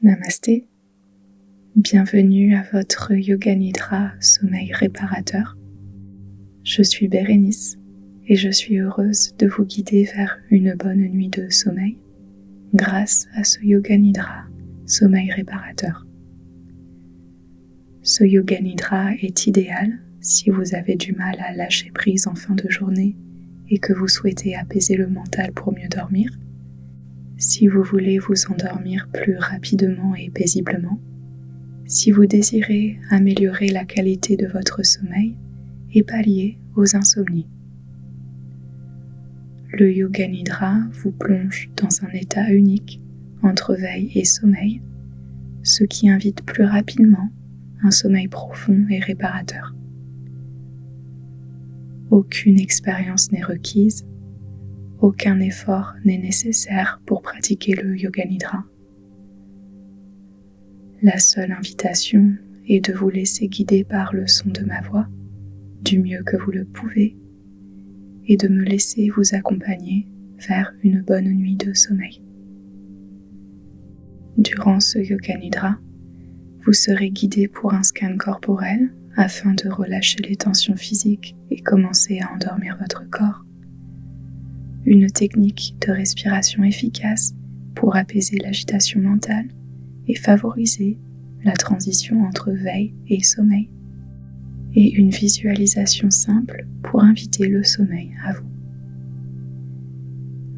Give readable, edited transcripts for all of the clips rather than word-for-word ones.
Namasté, bienvenue à votre Yoga Nidra sommeil réparateur. Je suis Bérénice et je suis heureuse de vous guider vers une bonne nuit de sommeil grâce à ce Yoga Nidra sommeil réparateur. Ce Yoga Nidra est idéal si vous avez du mal à lâcher prise en fin de journée et que vous souhaitez apaiser le mental pour mieux dormir. Si vous voulez vous endormir plus rapidement et paisiblement, si vous désirez améliorer la qualité de votre sommeil et pallier aux insomnies. Le Yoga Nidra vous plonge dans un état unique entre veille et sommeil, ce qui invite plus rapidement un sommeil profond et réparateur. Aucune expérience n'est requise, aucun effort n'est nécessaire pour pratiquer le Yoga Nidra. La seule invitation est de vous laisser guider par le son de ma voix, du mieux que vous le pouvez, et de me laisser vous accompagner vers une bonne nuit de sommeil. Durant ce Yoga Nidra, vous serez guidé pour un scan corporel afin de relâcher les tensions physiques et commencer à endormir votre corps. Une technique de respiration efficace pour apaiser l'agitation mentale et favoriser la transition entre veille et sommeil. Et une visualisation simple pour inviter le sommeil à vous.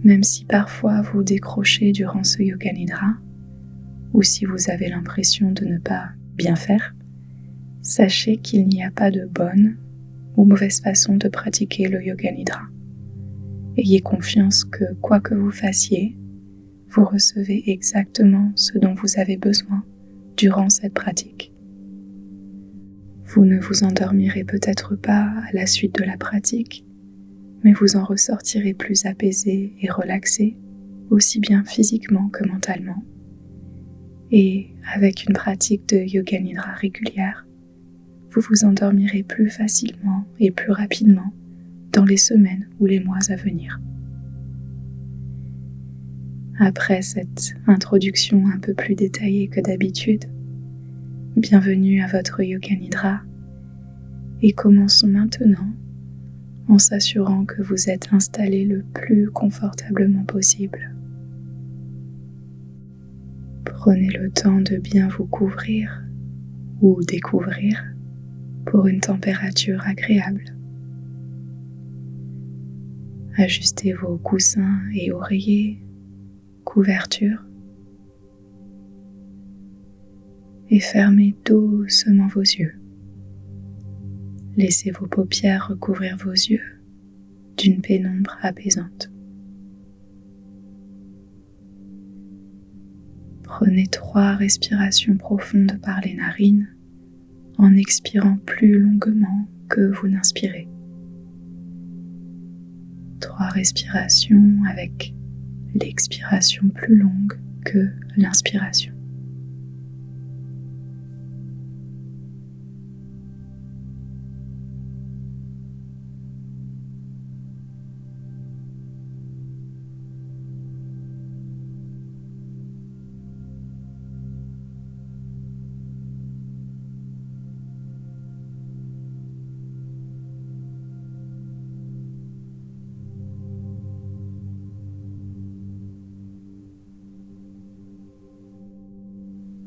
Même si parfois vous décrochez durant ce Yoga Nidra, ou si vous avez l'impression de ne pas bien faire, sachez qu'il n'y a pas de bonne ou mauvaise façon de pratiquer le Yoga Nidra. Ayez confiance que quoi que vous fassiez, vous recevez exactement ce dont vous avez besoin durant cette pratique. Vous ne vous endormirez peut-être pas à la suite de la pratique, mais vous en ressortirez plus apaisé et relaxé, aussi bien physiquement que mentalement. Et avec une pratique de Yoga Nidra régulière, vous vous endormirez plus facilement et plus rapidement dans les semaines ou les mois à venir. Après cette introduction un peu plus détaillée que d'habitude, bienvenue à votre Yoga Nidra et commençons maintenant en s'assurant que vous êtes installé le plus confortablement possible. Prenez le temps de bien vous couvrir ou découvrir pour une température agréable. Ajustez vos coussins et oreillers, couvertures, et fermez doucement vos yeux. Laissez vos paupières recouvrir vos yeux d'une pénombre apaisante. Prenez 3 respirations profondes par les narines en expirant plus longuement que vous n'inspirez. 3 respirations avec l'expiration plus longue que l'inspiration.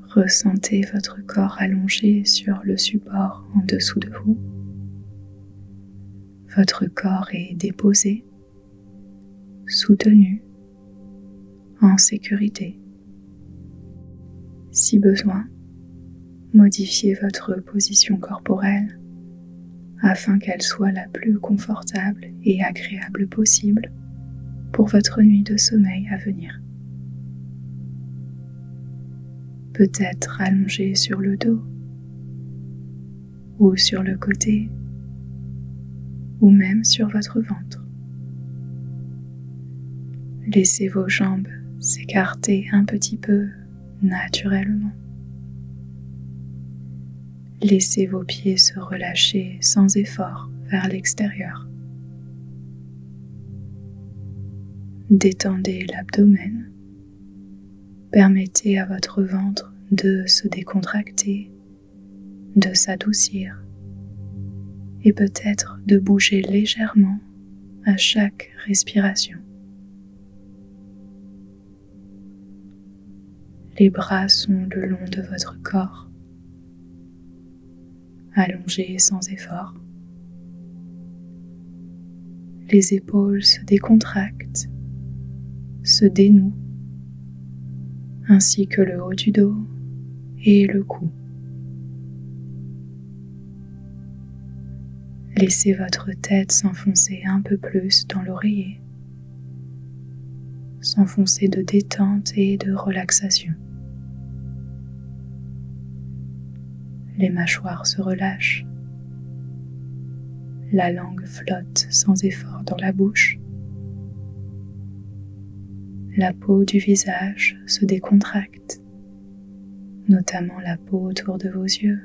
Ressentez votre corps allongé sur le support en dessous de vous. Votre corps est déposé, soutenu, en sécurité. Si besoin, modifiez votre position corporelle afin qu'elle soit la plus confortable et agréable possible pour votre nuit de sommeil à venir. Peut-être allongé sur le dos, ou sur le côté, ou même sur votre ventre. Laissez vos jambes s'écarter un petit peu naturellement. Laissez vos pieds se relâcher sans effort vers l'extérieur. Détendez l'abdomen. permettez à votre ventre de se décontracter, de s'adoucir et peut-être de bouger légèrement à chaque respiration. Les bras sont le long de votre corps, allongés sans effort. Les épaules se décontractent, se dénouent, ainsi que le haut du dos et le cou. Laissez votre tête s'enfoncer un peu plus dans l'oreiller, s'enfoncer de détente et de relaxation. Les mâchoires se relâchent, la langue flotte sans effort dans la bouche, la peau du visage se décontracte, notamment la peau autour de vos yeux,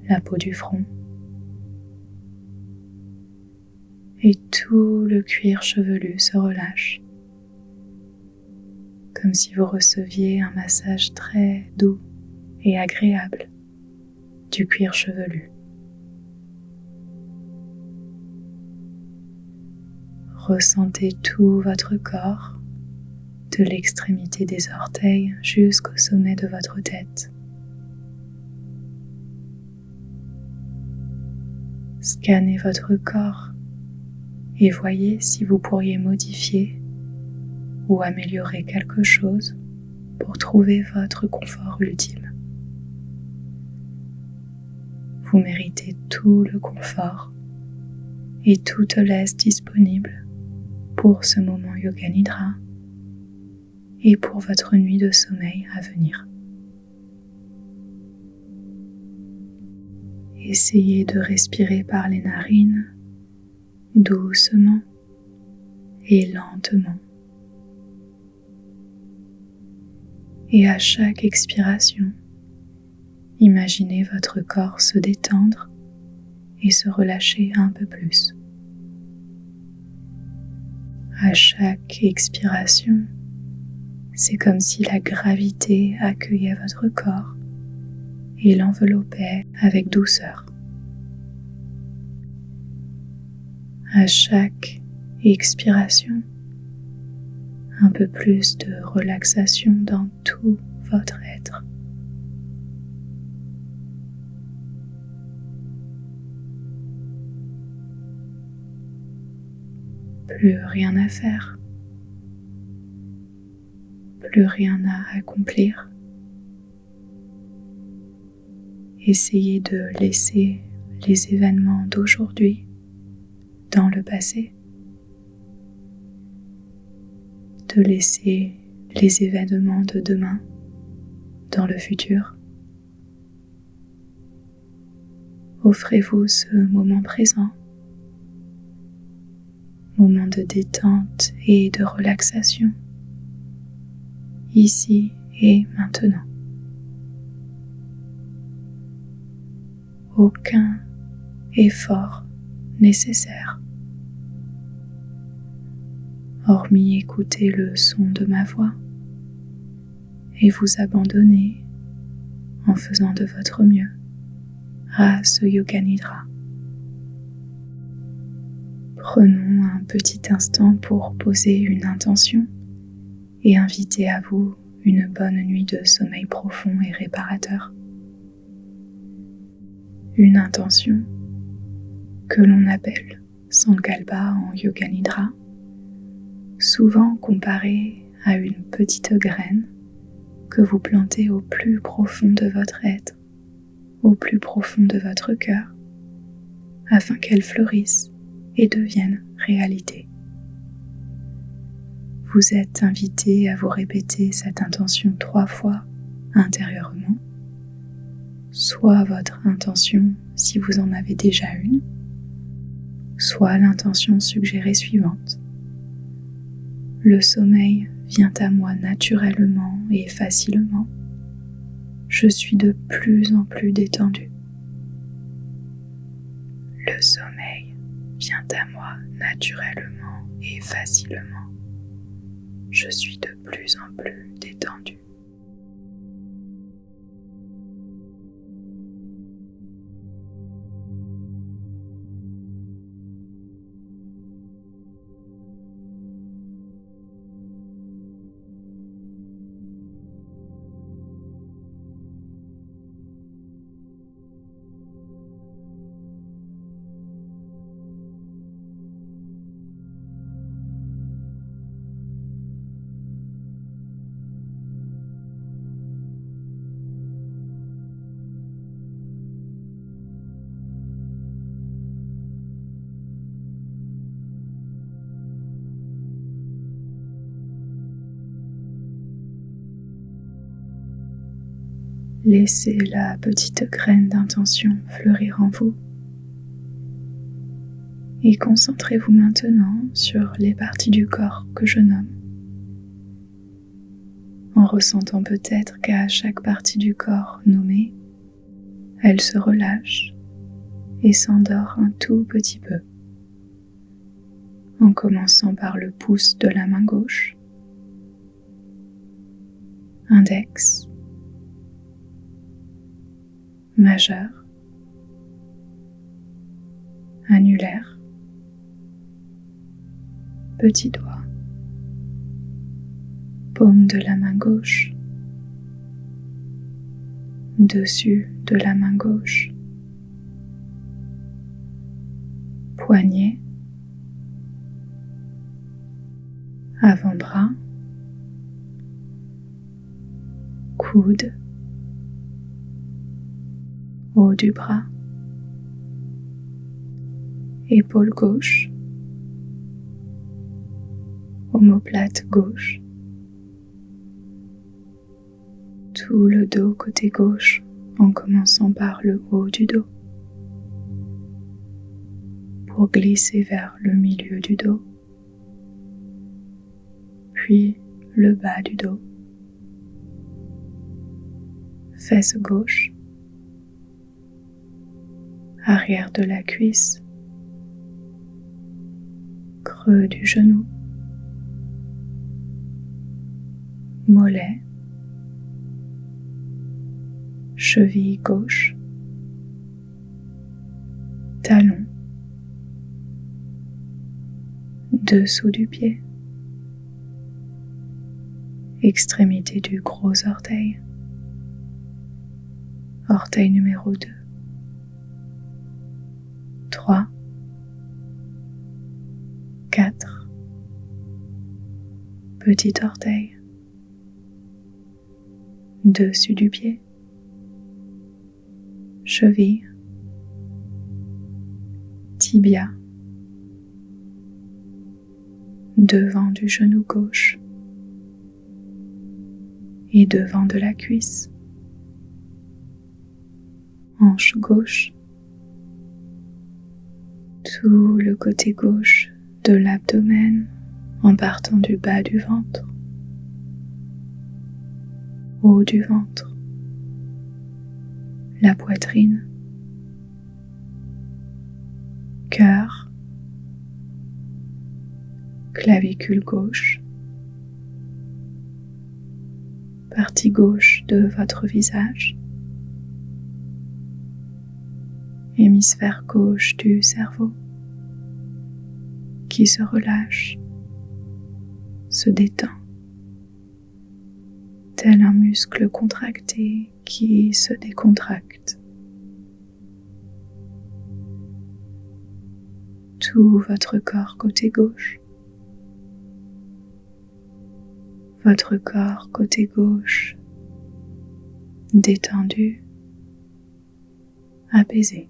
la peau du front, et tout le cuir chevelu se relâche, comme si vous receviez un massage très doux et agréable du cuir chevelu. Ressentez tout votre corps, de l'extrémité des orteils jusqu'au sommet de votre tête. Scannez votre corps et voyez si vous pourriez modifier ou améliorer quelque chose pour trouver votre confort ultime. Vous méritez tout le confort et toute l'aise disponible pour ce moment Yoga Nidra et pour votre nuit de sommeil à venir. Essayez de respirer par les narines doucement et lentement. Et à chaque expiration, imaginez votre corps se détendre et se relâcher un peu plus. À chaque expiration, c'est comme si la gravité accueillait votre corps et l'enveloppait avec douceur. À chaque expiration, un peu plus de relaxation dans tout votre être. Plus rien à faire, plus rien à accomplir. Essayez de laisser les événements d'aujourd'hui dans le passé, de laisser les événements de demain dans le futur. Offrez-vous ce moment présent, moment de détente et de relaxation, ici et maintenant. Aucun effort nécessaire, hormis écouter le son de ma voix et vous abandonner en faisant de votre mieux à ce Yoga Nidra. Prenons un petit instant pour poser une intention et inviter à vous une bonne nuit de sommeil profond et réparateur. Une intention que l'on appelle Sankalpa en Yoga Nidra, souvent comparée à une petite graine que vous plantez au plus profond de votre être, au plus profond de votre cœur, afin qu'elle fleurisse et devienne réalité. Vous êtes invité à vous répéter cette intention 3 fois intérieurement, soit votre intention si vous en avez déjà une, soit l'intention suggérée suivante. Le sommeil vient à moi naturellement et facilement. Je suis de plus en plus détendu. Le sommeil vient à moi naturellement et facilement. je suis de plus en plus détendu. Laissez la petite graine d'intention fleurir en vous et concentrez-vous maintenant sur les parties du corps que je nomme, en ressentant peut-être qu'à chaque partie du corps nommée, elle se relâche et s'endort un tout petit peu, en commençant par le pouce de la main gauche, index, majeur, annulaire, petit doigt, paume de la main gauche, dessus de la main gauche, poignet, avant-bras, coude, haut du bras, épaule gauche, omoplate gauche, tout le dos côté gauche en commençant par le haut du dos pour glisser vers le milieu du dos, puis le bas du dos, fesse gauche, arrière de la cuisse, creux du genou, mollet, cheville gauche, talon, dessous du pied, extrémité du gros orteil, orteil numéro 2, 3, 4, petit orteil, dessus du pied, cheville, tibia, devant du genou gauche et devant de la cuisse, hanche gauche, tout le côté gauche de l'abdomen en partant du bas du ventre, haut du ventre, la poitrine, cœur, clavicule gauche, partie gauche de votre visage, hémisphère gauche du cerveau qui se relâche, se détend, tel un muscle contracté qui se décontracte. Tout votre corps côté gauche, votre corps côté gauche détendu, apaisé.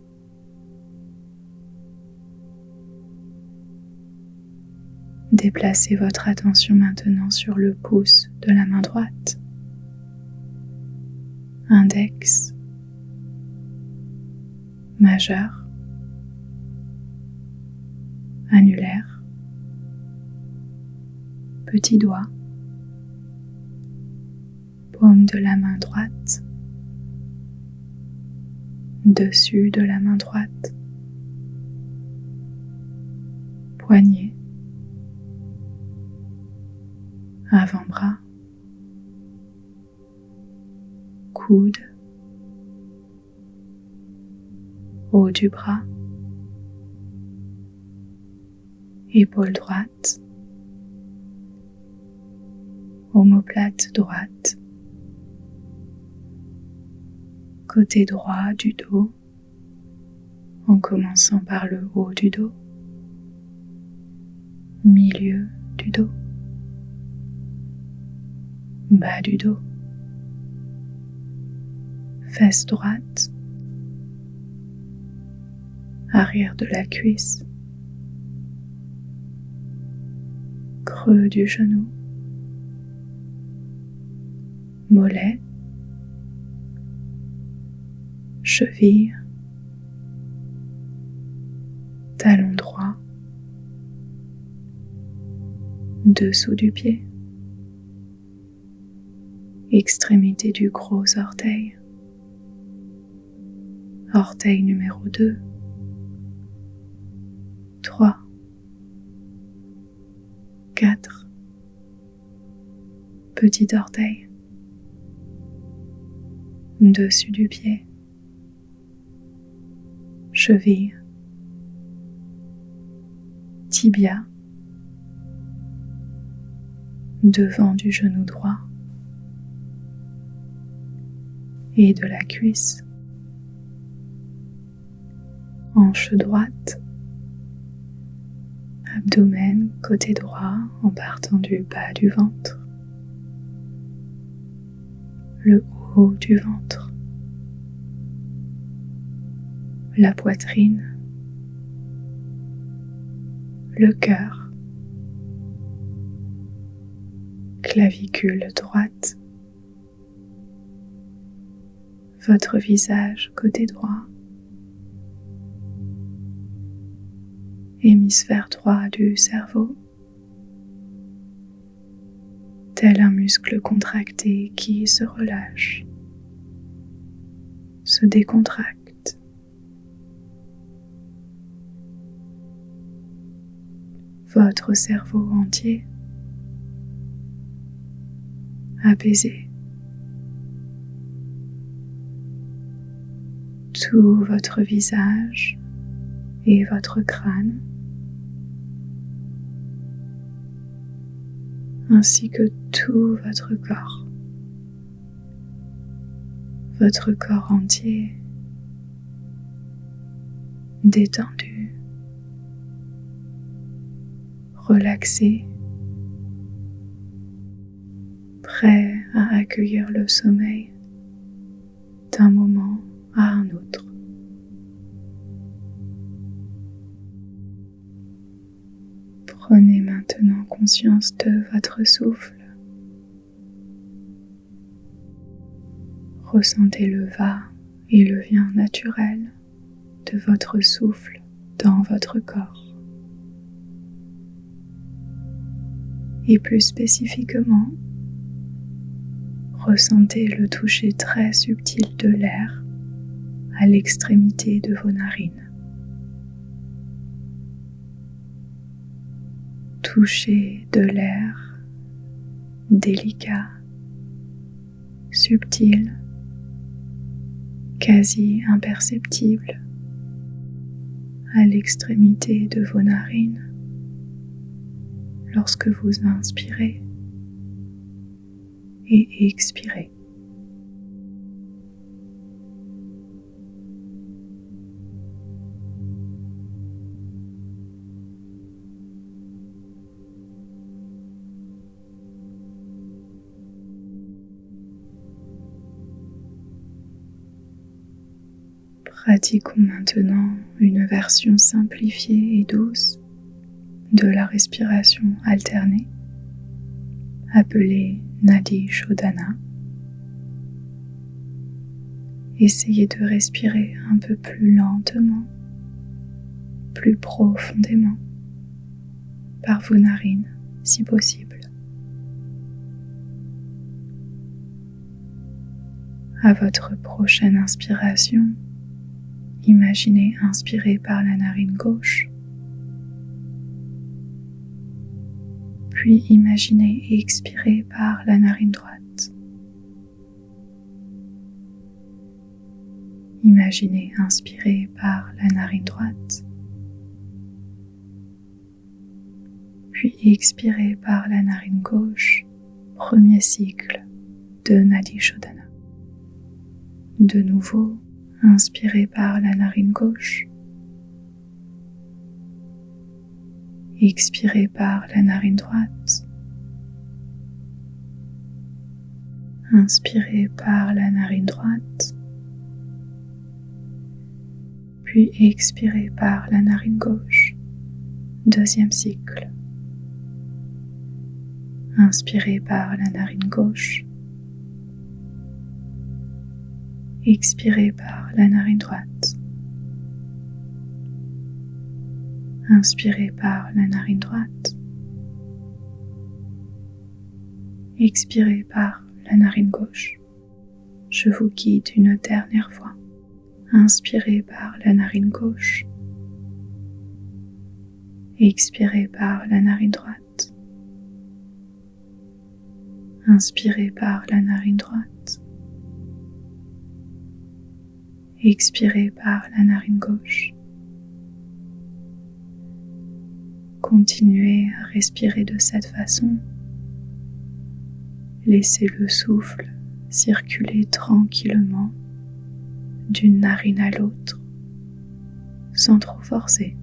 Déplacez votre attention maintenant sur le pouce de la main droite, index, majeur, annulaire, petit doigt, paume de la main droite, dessus de la main droite, poignet, avant-bras, coude, haut du bras, épaule droite, omoplate droite, côté droit du dos, en commençant par le haut du dos, milieu du dos, bas du dos, fesse droite, arrière de la cuisse, creux du genou, mollet, cheville, talon droit, dessous du pied, extrémité du gros orteil, orteil numéro 2, 3, 4, petit orteil, dessus du pied, cheville, tibia, devant du genou droit et de la cuisse, hanche droite, abdomen côté droit en partant du bas du ventre, le haut du ventre, la poitrine, le cœur, clavicule droite, votre visage côté droit, hémisphère droit du cerveau, tel un muscle contracté qui se relâche, se décontracte. Votre cerveau entier, apaisé. Tout votre visage et votre crâne, ainsi que tout votre corps entier détendu, relaxé, prêt à accueillir le sommeil d'un moment à un autre. Prenez maintenant conscience de votre souffle. Ressentez le va et le vient naturel de votre souffle dans votre corps. Et plus spécifiquement, ressentez le toucher très subtil de l'air à l'extrémité de vos narines. Toucher de l'air délicat, subtil, quasi imperceptible à l'extrémité de vos narines lorsque vous inspirez et expirez. Pratiquons maintenant une version simplifiée et douce de la respiration alternée, appelée Nadi Shodhana. Essayez de respirer un peu plus lentement, plus profondément, par vos narines si possible. À votre prochaine inspiration, imaginez inspirer par la narine gauche, Puis imaginez et expirez par la narine droite. Imaginez inspirer par la narine droite. Puis expirez par la narine gauche, premier cycle de Nadi Shodhana. De nouveau, inspirez par la narine gauche. Expirez par la narine droite. Inspirez par la narine droite. Puis expirez par la narine gauche, deuxième cycle. Inspirez par la narine gauche. Expirez par la narine droite. Inspirez par la narine droite. Expirez par la narine gauche. Je vous guide une dernière fois. Inspirez par la narine gauche. Expirez par la narine droite. Inspirez par la narine droite. Expirez par la narine gauche. Continuez à respirer de cette façon. Laissez le souffle circuler tranquillement d'une narine à l'autre, sans trop forcer.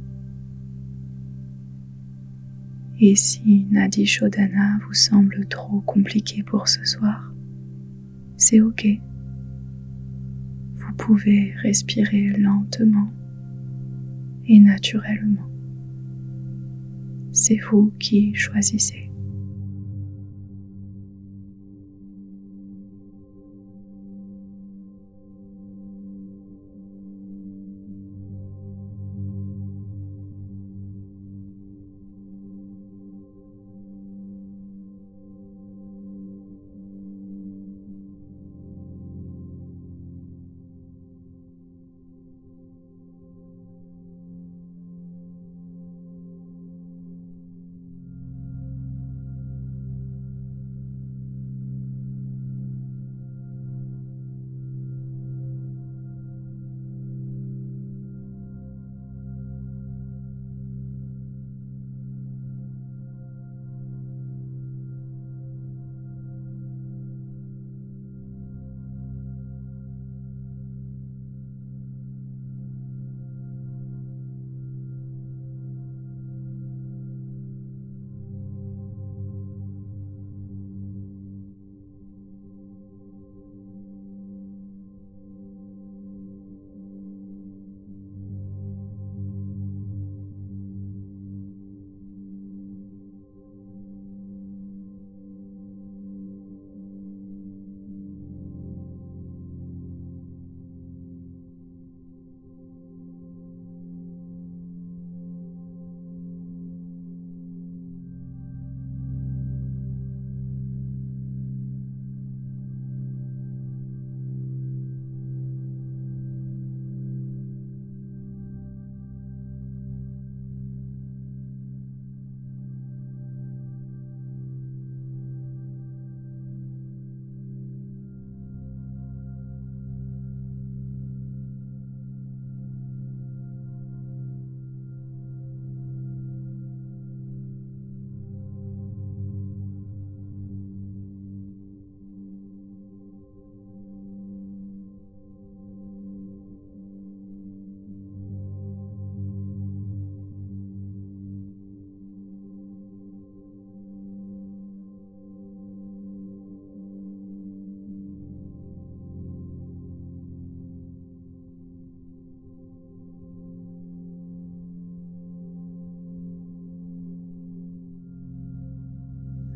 Et si Nadi Shodhana vous semble trop compliqué pour ce soir, c'est ok. Vous pouvez respirer lentement et naturellement. C'est vous qui choisissez.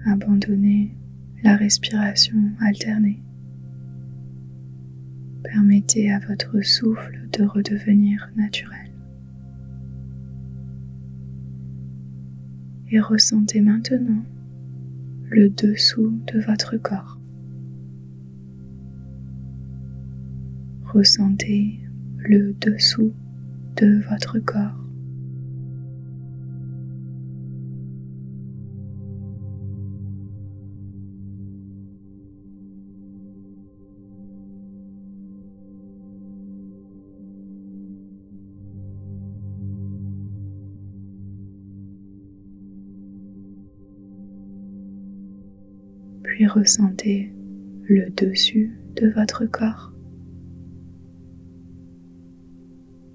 Abandonnez la respiration alternée. Permettez à votre souffle de redevenir naturel. Et ressentez maintenant le dessous de votre corps. Ressentez le dessous de votre corps. Puis ressentez le dessus de votre corps,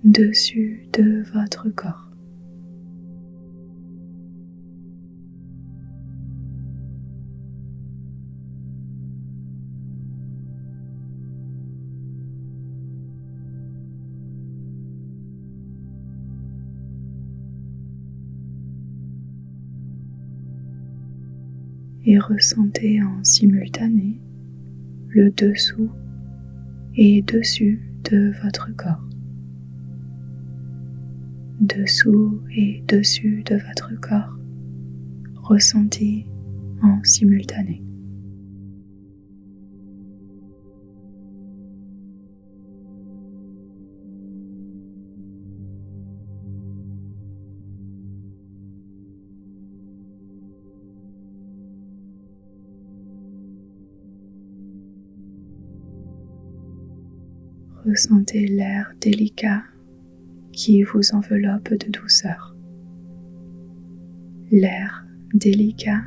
dessus de votre corps. Et ressentez en simultané le dessous et dessus de votre corps. Dessous et dessus de votre corps, ressentis en simultané. Ressentez l'air délicat qui vous enveloppe de douceur. L'air délicat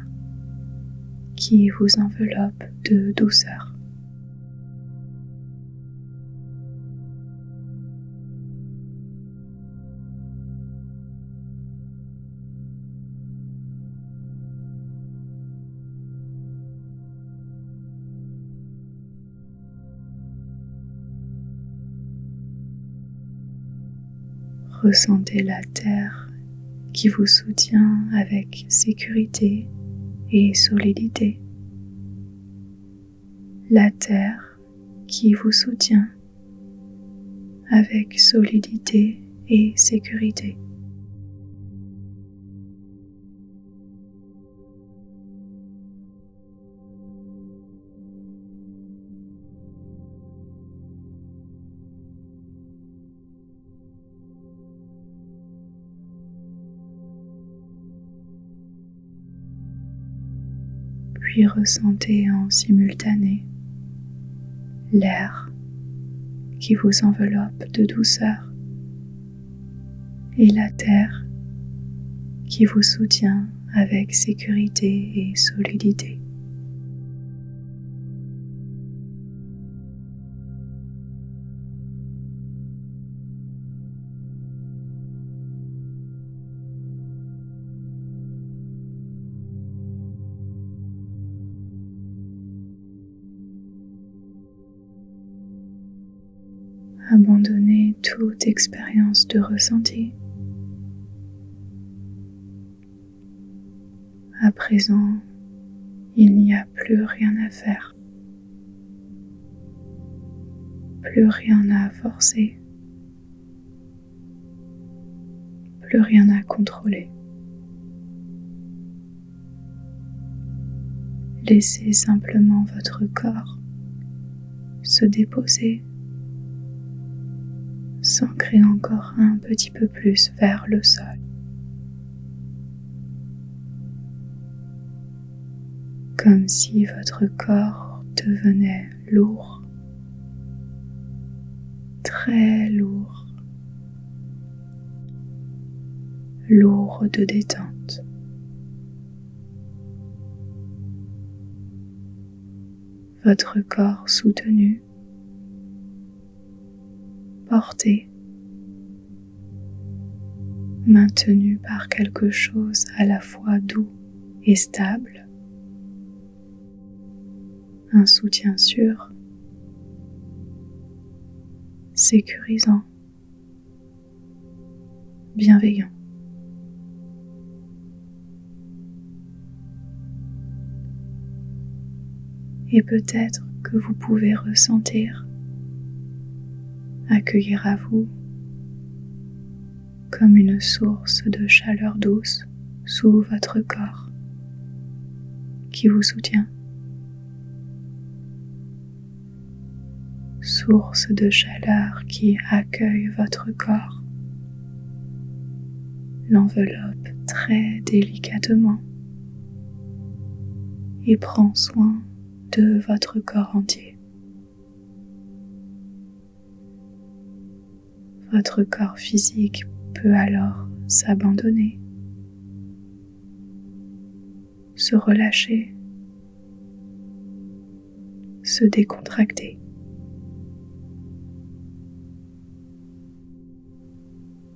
qui vous enveloppe de douceur. Ressentez la terre qui vous soutient avec sécurité et solidité. La terre qui vous soutient avec solidité et sécurité. Puis ressentez en simultané l'air qui vous enveloppe de douceur et la terre qui vous soutient avec sécurité et solidité. Abandonnez toute expérience de ressenti. À présent, il n'y a plus rien à faire, plus rien à forcer, plus rien à contrôler. Laissez simplement votre corps se déposer, s'ancrer encore un petit peu plus vers le sol. Comme si votre corps devenait lourd, très lourd, lourd de détente. Votre corps soutenu, porté, maintenu par quelque chose à la fois doux et stable, un soutien sûr, sécurisant, bienveillant. Et peut-être que vous pouvez ressentir, accueillir à vous comme une source de chaleur douce sous votre corps qui vous soutient. Source de chaleur qui accueille votre corps, l'enveloppe très délicatement et prend soin de votre corps entier. Votre corps physique peut alors s'abandonner, se relâcher se décontracter.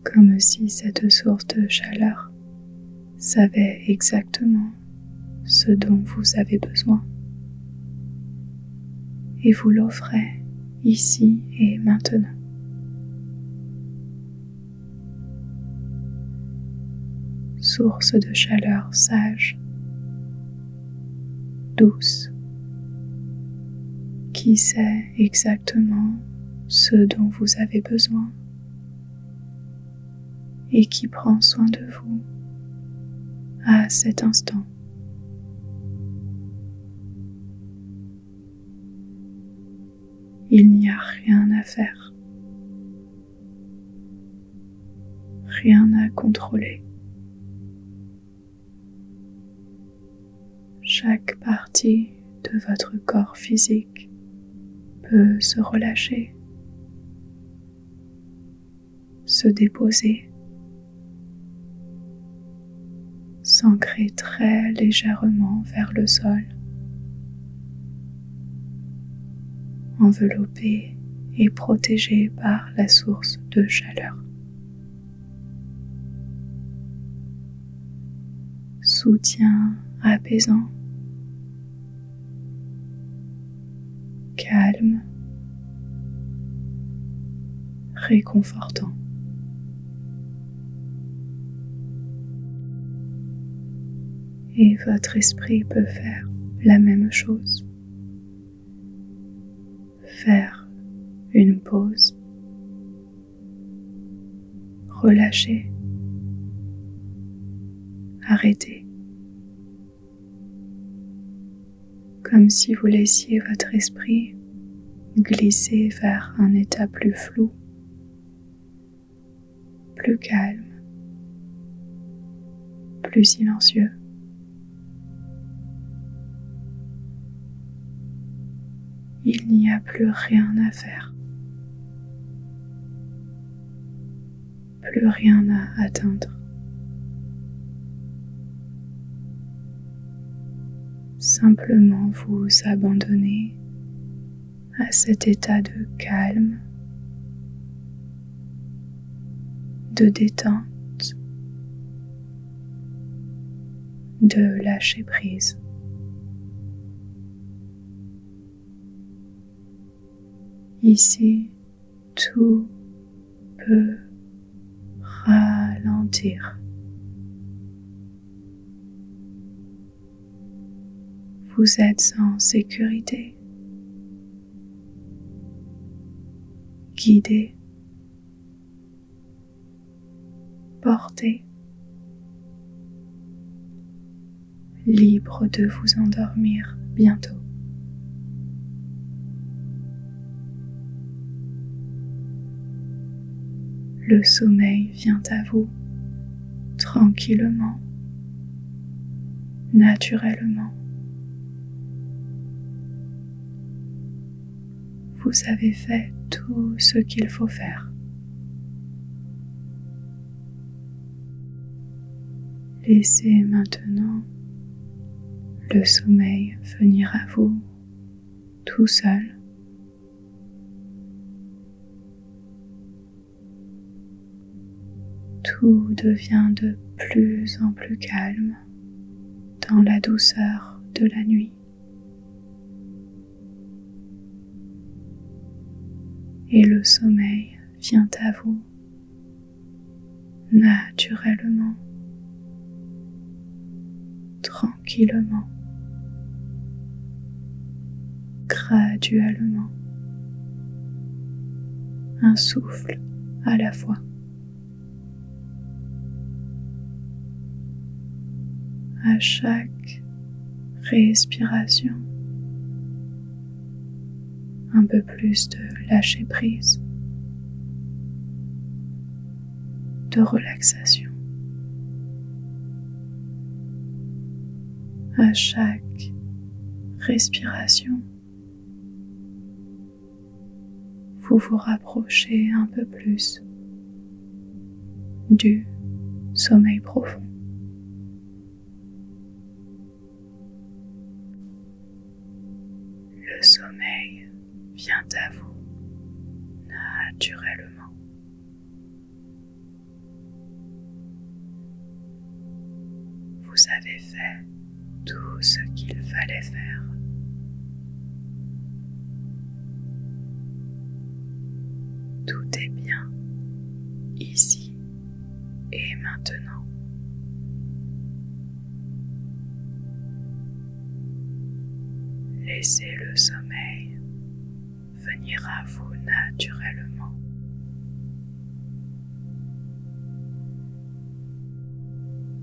Comme si cette source de chaleur savait exactement ce dont vous avez besoin et vous l'offrait ici et maintenant. Source de chaleur sage, douce, qui sait exactement ce dont vous avez besoin et qui prend soin de vous à cet instant. Il n'y a rien à faire, rien à contrôler. Chaque partie de votre corps physique peut se relâcher, se déposer, s'ancrer très légèrement vers le sol, enveloppé et protégé par la source de chaleur. Soutien apaisant, calme, réconfortant. Et votre esprit peut faire la même chose. Faire une pause, relâcher, arrêter. Comme si vous laissiez votre esprit glisser vers un état plus flou, plus calme, plus silencieux. Il n'y a plus rien à faire, plus rien à atteindre. Simplement vous abandonner à cet état de calme, de détente, de lâcher prise. Ici, tout peut ralentir. Vous êtes en sécurité, guidé, porté, libre de vous endormir bientôt. Le sommeil vient à vous tranquillement, naturellement. Vous avez fait tout ce qu'il faut faire. Laissez maintenant le sommeil venir à vous tout seul. Tout devient de plus en plus calme dans la douceur de la nuit. Et le sommeil vient à vous naturellement, tranquillement, graduellement, un souffle à la fois. À chaque respiration, un peu plus de lâcher prise, de relaxation. À chaque respiration, vous vous rapprochez un peu plus du sommeil profond. Le sommeil à vous naturellement. Vous avez fait tout ce qu'il fallait faire. Tout est bien, ici et maintenant. Laissez le sommeil venir à vous naturellement.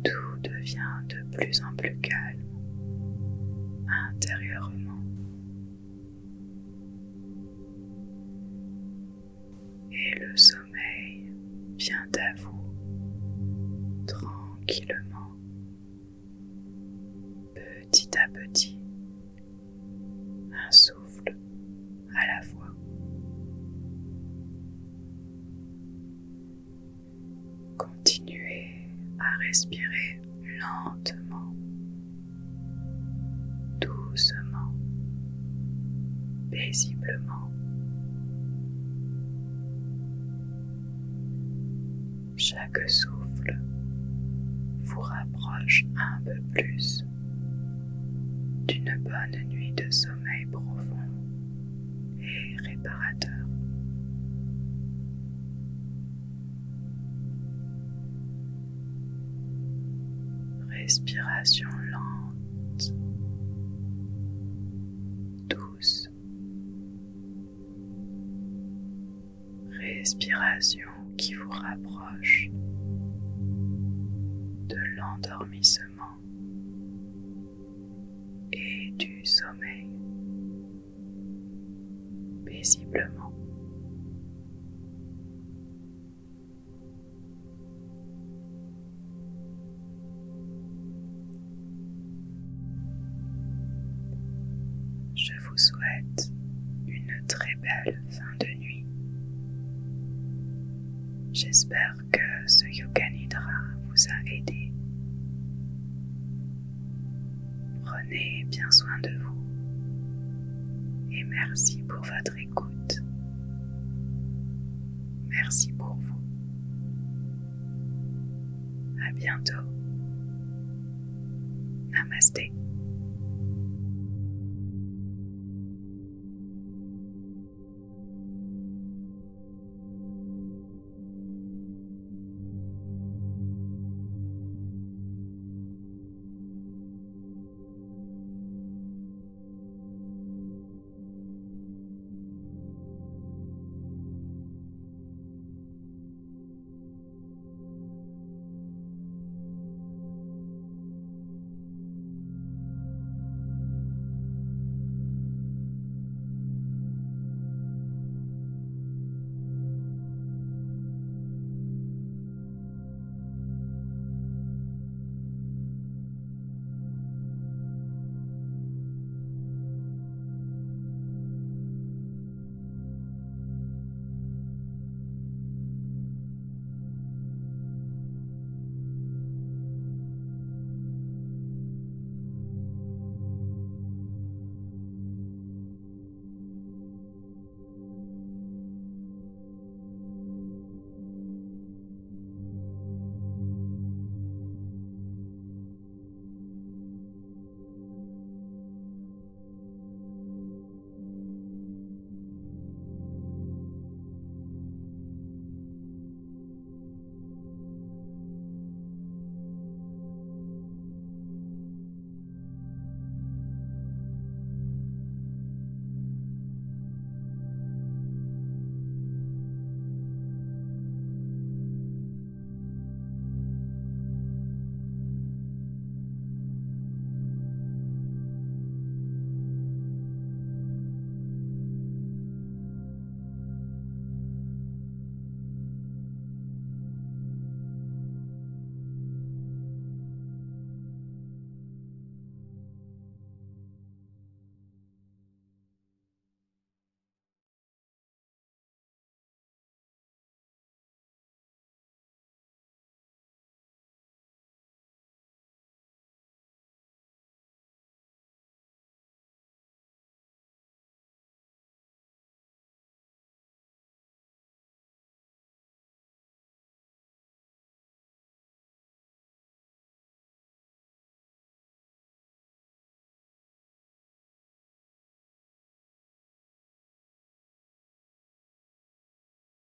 Tout devient de plus en plus calme intérieurement. Et le sommeil vient à vous tranquillement, petit à petit, un souffle à la fois. Continuez à respirer lentement, doucement, paisiblement. Chaque souffle vous rapproche un peu plus d'une bonne nuit de sommeil profond et réparateur. Respiration lente, douce. Respiration qui vous rapproche de l'endormissement et du sommeil paisiblement. Je vous souhaite une très belle fin de nuit. J'espère que ce Yoga Nidra vous a aidé. Prenez bien soin de vous et merci pour votre écoute. Merci pour vous. À bientôt. Namasté.